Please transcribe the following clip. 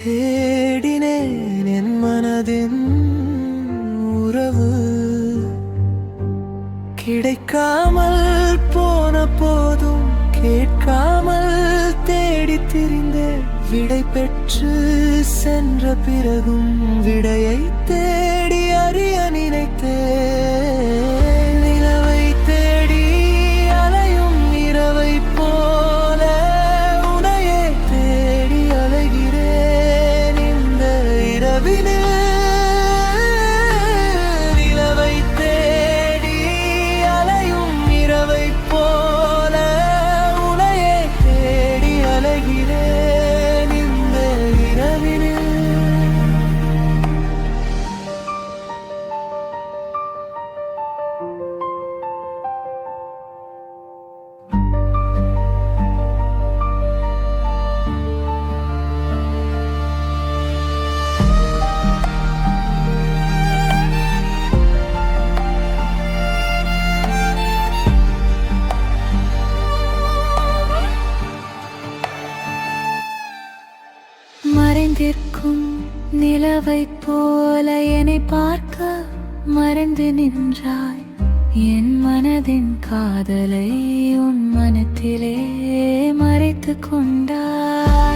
தேடினேன் என் மனதின் உறவு கிடைக்காமல் போன போதும் கேட்காமல் தேடி திரிந்தேன் விடை பெற்று சென்ற பிறகும் விடையை தேடி அறிய நினைத்தேன் நிலவை தேடி அலையும் இரவை போல உனையே தேடி அலைகிறேன் இந்த இரவினில் நிலவை தேடி அலையும் இரவை போல உனையே தேடி அலைகிறேன் இந்த இரவினில். மறைந்திருக்கும் நிலவைப் போல என்னை பார்க்க மறைந்து நின்றாய் என் மனதின் காதலை உன் மனத்திலே மறைத்து கொண்டாய்.